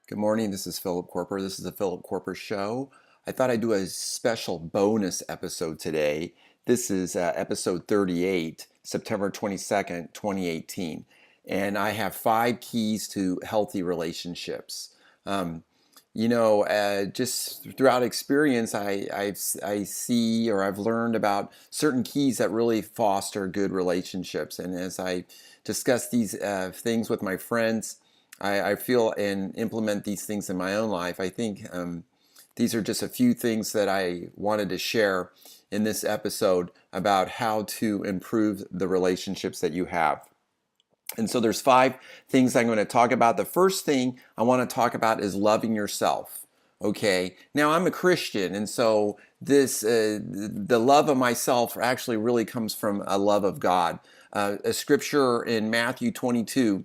Good morning. This is Philip Koerper. This is the Philip Koerper Show. I thought I'd do a special bonus episode today. This is episode 38, September 22nd, 2018. And I have 5 keys to healthy relationships. Just throughout experience, I see or I've learned about certain keys that really foster good relationships. And as I discuss these things with my friends, I feel and implement these things in my own life. I think these are just a few things that I wanted to share in this episode about how to improve the relationships that you have. And so there's 5 things I'm going to talk about. The first thing I want to talk about is loving yourself. Okay. Now I'm a Christian, and so the love of myself actually really comes from a love of God. A scripture in Matthew 22.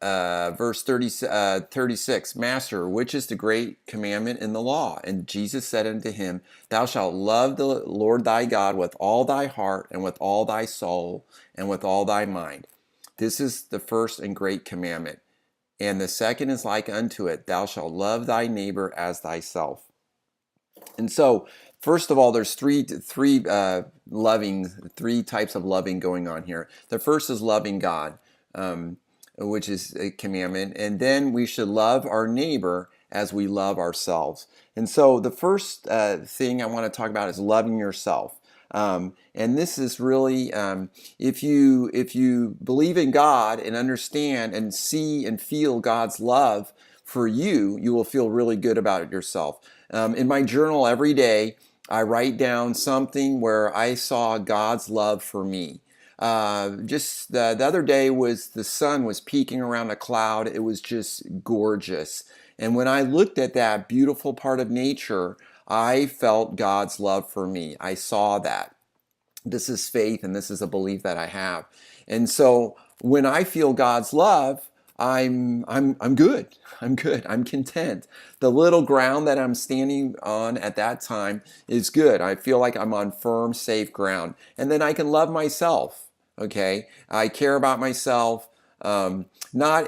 Verse 36, Master, which is the great commandment in the law? And Jesus said unto him, Thou shalt love the Lord thy God with all thy heart, and with all thy soul, and with all thy mind. This is the first and great commandment. And the second is like unto it, Thou shalt love thy neighbor as thyself. And so, first of all, there's three types of loving going on here. The first is loving God. Which is a commandment, and then we should love our neighbor as we love ourselves. And so the first thing I want to talk about is loving yourself. And this is really, if you believe in God and understand and see and feel God's love for you, you will feel really good about it yourself. In my journal every day, I write down something where I saw God's love for me. Just the other day the sun was peeking around a cloud. It was just gorgeous. And when I looked at that beautiful part of nature, I felt God's love for me. I saw that. This is faith, and this is a belief that I have. And so when I feel God's love, I'm good. I'm good. I'm content. The little ground that I'm standing on at that time is good. I feel like I'm on firm, safe ground. And then I can love myself. Okay, I care about myself, not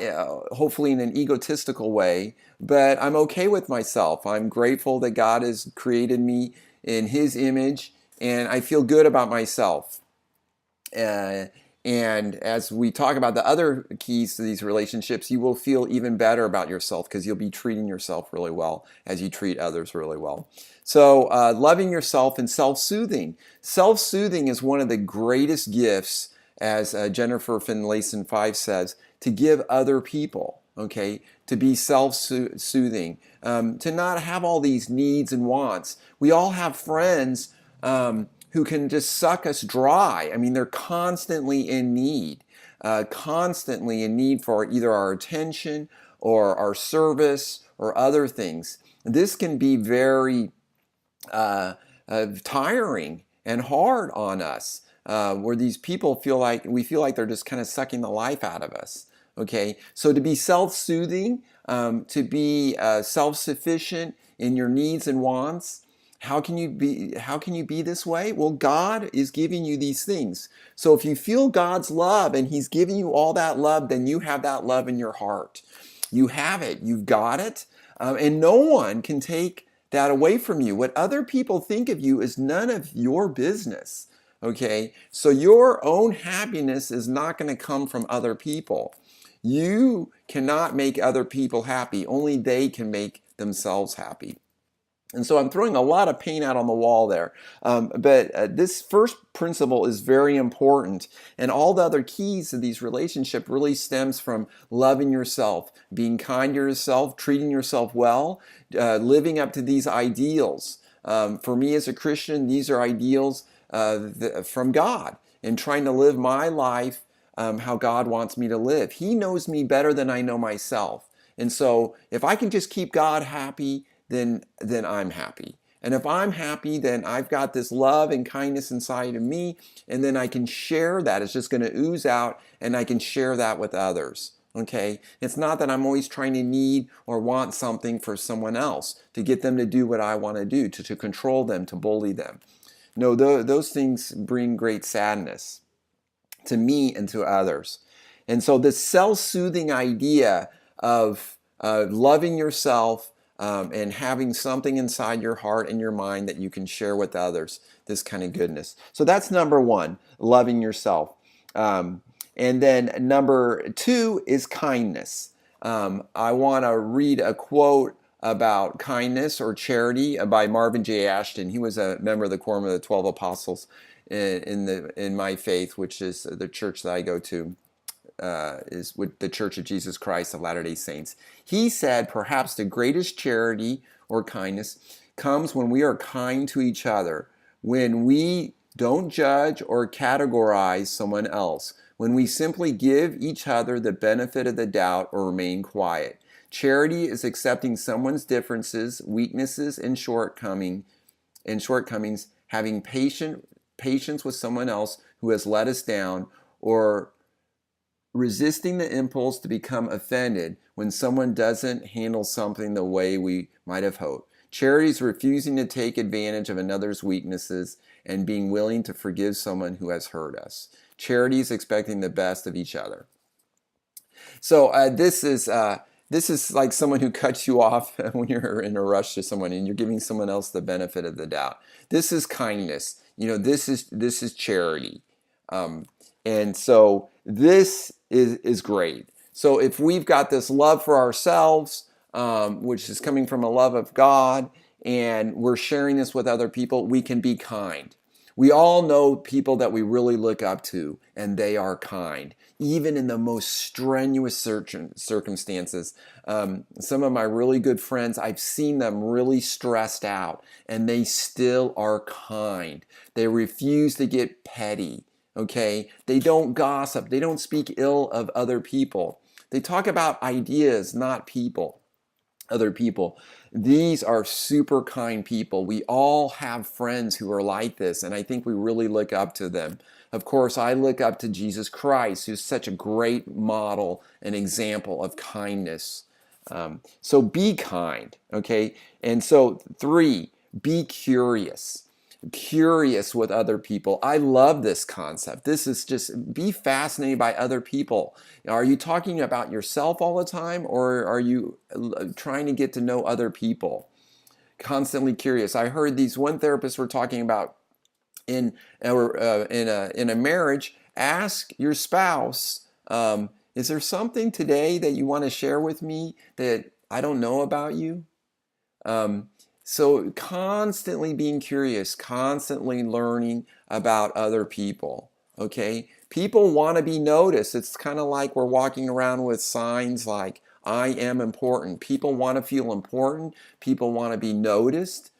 hopefully in an egotistical way, but I'm okay with myself. I'm grateful that God has created me in His image, and I feel good about myself. And as we talk about the other keys to these relationships, you will feel even better about yourself because you'll be treating yourself really well as you treat others really well. So loving yourself and self-soothing. Self-soothing is one of the greatest gifts, as Jennifer Finlayson 5 says, to give other people, okay? To be self-soothing, to not have all these needs and wants. We all have friends who can just suck us dry. I mean, they're constantly in need for either our attention or our service or other things. This can be very tiring and hard on us, where these people feel like they're just kind of sucking the life out of us. Okay, so to be self-soothing, to be self-sufficient in your needs and wants. How can you be this way? Well, God is giving you these things. So if you feel God's love and He's giving you all that love, then you have that love in your heart. You have it. You've got it. And no one can take that away from you. What other people think of you is none of your business. Okay? So your own happiness is not going to come from other people. You cannot make other people happy. Only they can make themselves happy. And so I'm throwing a lot of paint out on the wall there. But this first principle is very important. And all the other keys to these relationships really stems from loving yourself, being kind to yourself, treating yourself well, living up to these ideals. For me as a Christian, these are ideals from God, and trying to live my life how God wants me to live. He knows me better than I know myself. And so if I can just keep God happy, then I'm happy. And if I'm happy, then I've got this love and kindness inside of me, and then I can share that. It's just going to ooze out, and I can share that with others. Okay? It's not that I'm always trying to need or want something for someone else to get them to do what I want to do, to control them, to bully them. No, those things bring great sadness to me and to others. And so this self-soothing idea of loving yourself, and having something inside your heart and your mind that you can share with others, this kind of goodness. So that's number one, loving yourself. And then number two is kindness. I want to read a quote about kindness or charity by Marvin J. Ashton. He was a member of the Quorum of the 12 Apostles in my faith, which is the church that I go to. Is with the Church of Jesus Christ of Latter-day Saints. He said, perhaps the greatest charity or kindness comes when we are kind to each other, when we don't judge or categorize someone else, when we simply give each other the benefit of the doubt or remain quiet. Charity is accepting someone's differences, weaknesses, and shortcomings, having patience with someone else who has let us down, or resisting the impulse to become offended when someone doesn't handle something the way we might have hoped. Charity is refusing to take advantage of another's weaknesses and being willing to forgive someone who has hurt us. Charity is expecting the best of each other. So this is like someone who cuts you off when you're in a rush to someone and you're giving someone else the benefit of the doubt. This is kindness. This is charity. And so this is great. So if we've got this love for ourselves, which is coming from a love of God, and we're sharing this with other people, we can be kind. We all know people that we really look up to, and they are kind, even in the most strenuous circumstances. Some of my really good friends, I've seen them really stressed out, and they still are kind. They refuse to get petty. Okay, they don't gossip. They don't speak ill of other people. They talk about ideas, not people, other people. These are super kind people. We all have friends who are like this, and I think we really look up to them. Of course, I look up to Jesus Christ, who's such a great model and example of kindness. So be kind, okay? And so 3, be curious. Curious with other people. I love this concept. This is just be fascinated by other people. Are you talking about yourself all the time, or are you trying to get to know other people? Constantly curious. I heard these one therapists were talking about in a marriage. Ask your spouse, is there something today that you want to share with me that I don't know about you? So constantly being curious, constantly learning about other people, okay? People want to be noticed. It's kind of like we're walking around with signs like, I am important. People want to feel important. People want to be noticed.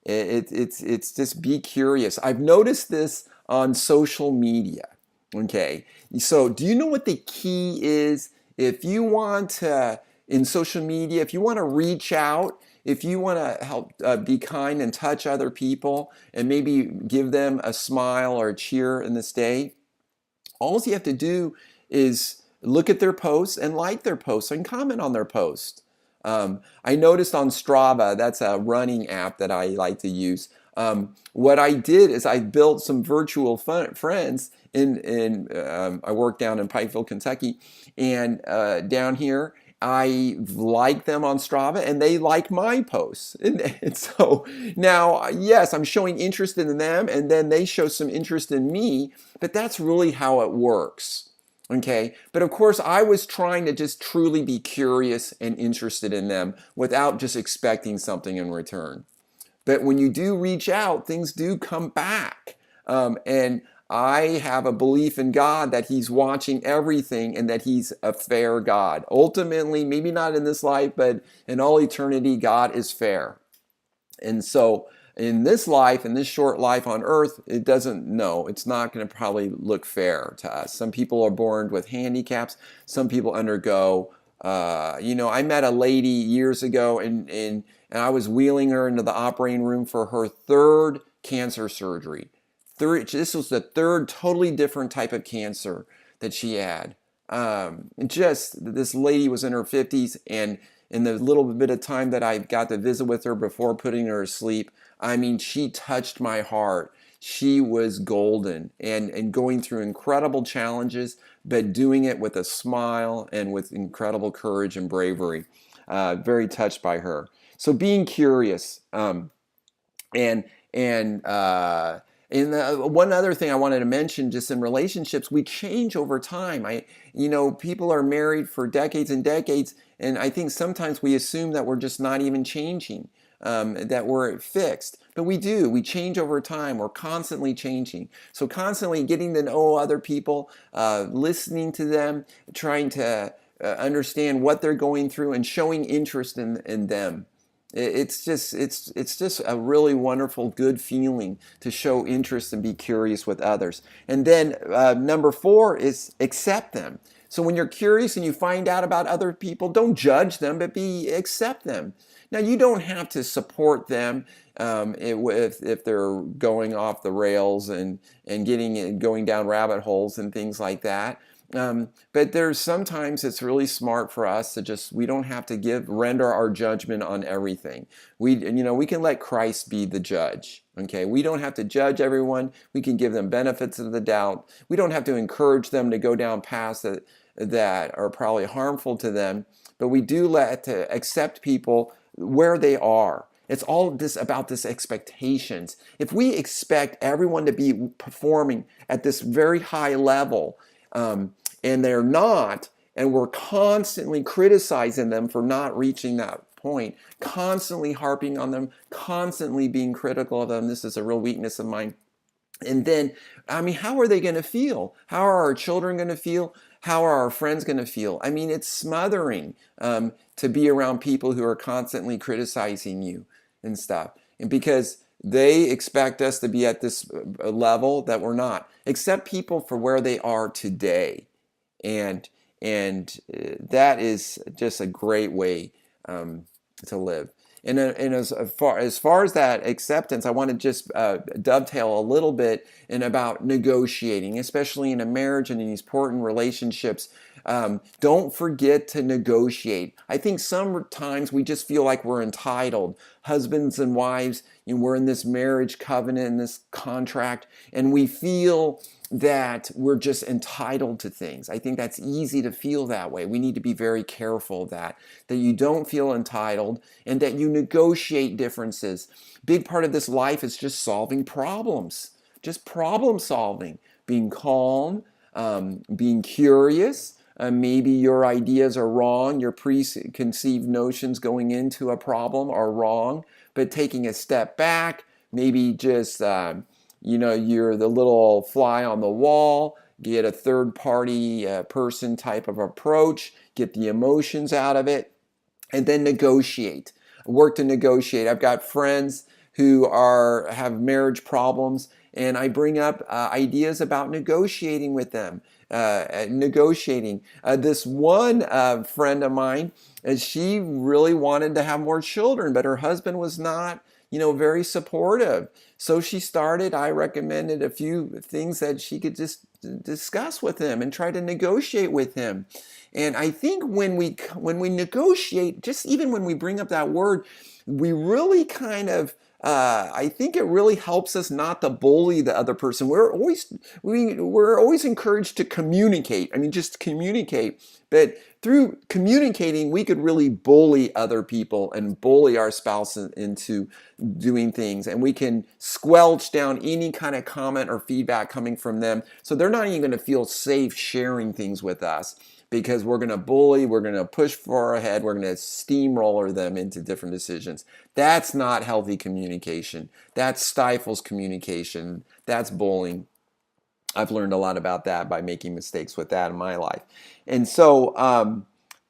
It's just be curious. I've noticed this on social media, okay? So do you know what the key is? If you want to, in social media, if you want to reach out, if you want to help be kind and touch other people and maybe give them a smile or a cheer in this day, all you have to do is look at their posts and like their posts and comment on their post. I noticed on Strava, that's a running app that I like to use. What I did is I built some virtual friends I work down in Pikeville, Kentucky, and down here, I like them on Strava and they like my posts. And so now, yes, I'm showing interest in them and then they show some interest in me, but that's really how it works. Okay, but of course I was trying to just truly be curious and interested in them without just expecting something in return. But when you do reach out, things do come back. And I have a belief in God that He's watching everything and that He's a fair God. Ultimately, maybe not in this life, but in all eternity, God is fair. And so in this life, in this short life on earth, it's not going to probably look fair to us. Some people are born with handicaps. Some people undergo, I met a lady years ago and I was wheeling her into the operating room for her 3rd cancer surgery. This was the 3rd totally different type of cancer that she had. This lady was in her 50s, and in the little bit of time that I got to visit with her before putting her to sleep, I mean, she touched my heart. she was golden and going through incredible challenges, but doing it with a smile and with incredible courage and bravery. Very touched by her. So being curious, and and one other thing I wanted to mention, just in relationships, we change over time. People are married for decades and decades, and I think sometimes we assume that we're just not even changing, that we're fixed. But we do. We change over time. We're constantly changing. So constantly getting to know other people, listening to them, trying to understand what they're going through, and showing interest in them. It's just a really wonderful, good feeling to show interest and be curious with others. And then number 4 is accept them. So when you're curious and you find out about other people, don't judge them, but accept them. Now you don't have to support them if they're going off the rails and going down rabbit holes and things like that. But there's sometimes it's really smart for us to we don't have to render our judgment on everything. We can let Christ be the judge. Okay, we don't have to judge everyone. We can give them benefits of the doubt. We don't have to encourage them to go down paths that are probably harmful to them. But we do to accept people where they are. It's all about this expectations. If we expect everyone to be performing at this very high level, and they're not, and we're constantly criticizing them for not reaching that point, constantly harping on them, constantly being critical of them. This is a real weakness of mine. And then, how are they going to feel? How are our children going to feel? How are our friends going to feel? It's smothering to be around people who are constantly criticizing you and stuff. And because they expect us to be at this level that we're not. Accept people for where they are today. And that is just a great way to live. And as far as that acceptance, I want to just dovetail a little bit about negotiating, especially in a marriage and in these important relationships. Don't forget to negotiate. I think sometimes we just feel like we're entitled. Husbands and wives, we're in this marriage covenant, in this contract, and we feel that we're just entitled to things. I think that's easy to feel that way. We need to be very careful of that you don't feel entitled and that you negotiate differences. Big part of this life is just solving problems, just problem solving, being calm, being curious. Maybe your ideas are wrong, your preconceived notions going into a problem are wrong, but taking a step back, maybe just you're the little fly on the wall, get a third party person type of approach, get the emotions out of it, and then negotiate. Work to negotiate. I've got friends who have marriage problems, and I bring up ideas about negotiating with them. This one friend of mine, she really wanted to have more children, but her husband was not very supportive. So I recommended a few things that she could just discuss with him and try to negotiate with him. And I think when we negotiate, just even when we bring up that word, we really kind of, I think it really helps us not to bully the other person. We're always encouraged to communicate. Just communicate. But through communicating, we could really bully other people and bully our spouse into doing things. And we can squelch down any kind of comment or feedback coming from them. So they're not even going to feel safe sharing things with us, because we're going to bully, we're going to push far ahead, we're going to steamroller them into different decisions. That's not healthy communication. That stifles communication. That's bullying. I've learned a lot about that by making mistakes with that in my life. And so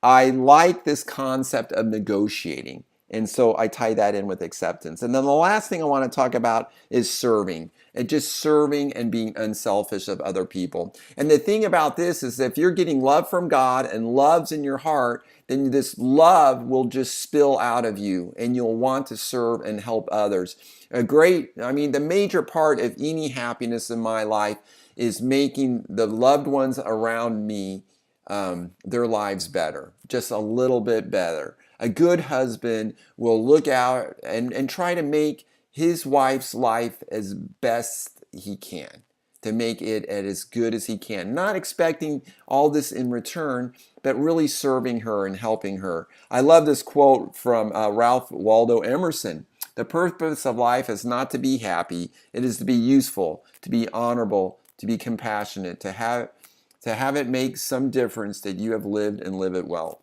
I like this concept of negotiating. And so I tie that in with acceptance. And then the last thing I want to talk about is serving. And just serving and being unselfish of other people. And the thing about this is that if you're getting love from God and love's in your heart, then this love will just spill out of you and you'll want to serve and help others. The major part of any happiness in my life is making the loved ones around me their lives better, just a little bit better. A good husband will look out and try to make his wife's life as best he can, to make it as good as he can, not expecting all this in return, but really serving her and helping her. I love this quote from Ralph Waldo Emerson. The purpose of life is not to be happy, it is to be useful, to be honorable, to be compassionate, to have it make some difference that you have lived and live it well.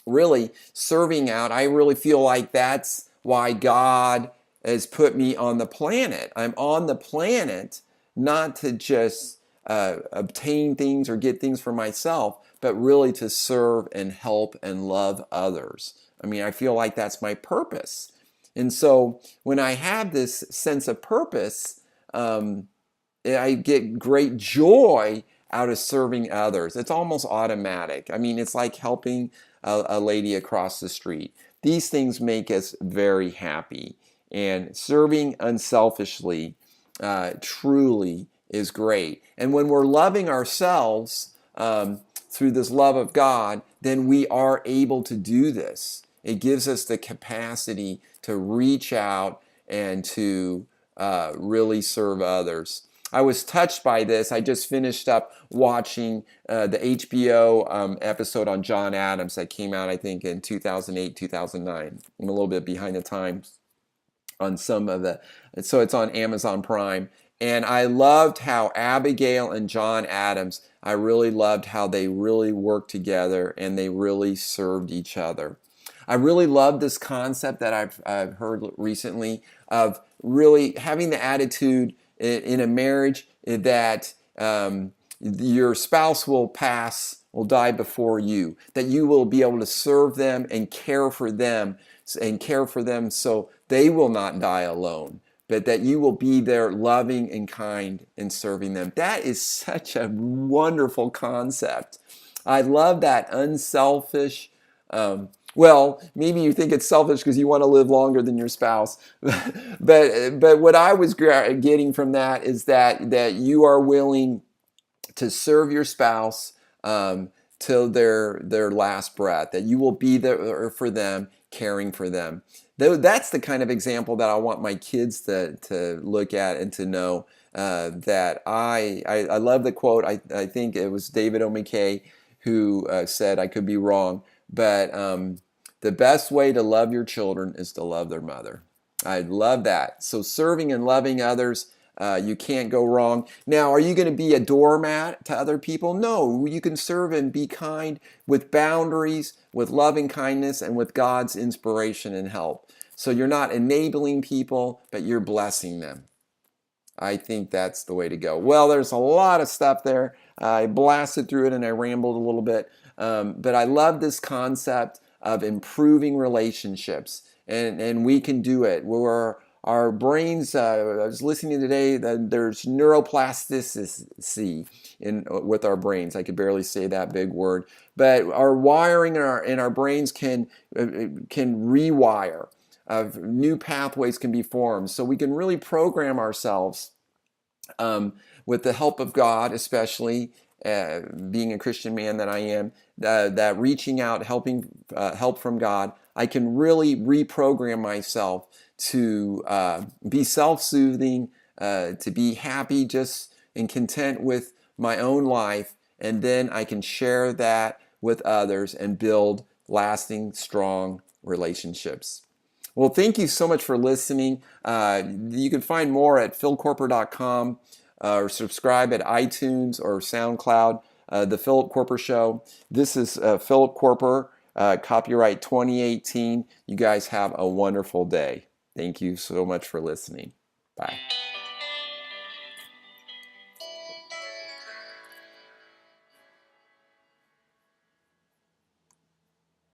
Really, serving out, I really feel like that's why God has put me on the planet. I'm on the planet not to just obtain things or get things for myself, but really to serve and help and love others. I mean, I feel like that's my purpose. And so when I have this sense of purpose, I get great joy out of serving others. It's almost automatic. I mean, it's like helping a lady across the street. These things make us very happy. And serving unselfishly truly is great. And when we're loving ourselves through this love of God, then we are able to do this. It gives us the capacity to reach out and to really serve others. I was touched by this. I just finished up watching the HBO episode on John Adams that came out, I think, in 2008, 2009. I'm a little bit behind the times on some of the, so it's on Amazon Prime. And I loved how Abigail and John Adams, I really loved how they really worked together and they really served each other. I really love this concept that I've heard recently of really having the attitude in a marriage that your spouse will die before you, that you will be able to serve them and care for them so they will not die alone, but that you will be there loving and kind and serving them. That is such a wonderful concept. I love that unselfish, well, maybe you think it's selfish because you want to live longer than your spouse. but what I was getting from that is that you are willing to serve your spouse till their last breath, that you will be there for them, caring for them. That's the kind of example that I want my kids to look at and to know that I love the quote. I think it was David O. McKay who said, I could be wrong, but the best way to love your children is to love their mother. I love that. So serving and loving others, you can't go wrong. Now, are you going to be a doormat to other people? No, you can serve and be kind with boundaries, with loving kindness, and with God's inspiration and help. So you're not enabling people, but you're blessing them. I think that's the way to go. Well, there's a lot of stuff there. I blasted through it and I rambled a little bit. But I love this concept of improving relationships. And we can do it. Our brains, I was listening today, that there's neuroplasticity with our brains. I could barely say that big word. But our wiring in our brains can rewire. New pathways can be formed. So we can really program ourselves with the help of God, especially being a Christian man that I am, that reaching out, helping help from God, I can really reprogram myself to be self-soothing, to be happy just and content with my own life, and then I can share that with others and build lasting, strong relationships. Well, thank you so much for listening. You can find more at philkoerper.com or subscribe at iTunes or SoundCloud. The Philip Koerper Show. This is Philip Koerper, copyright 2018. You guys have a wonderful day. Thank you so much for listening. Bye.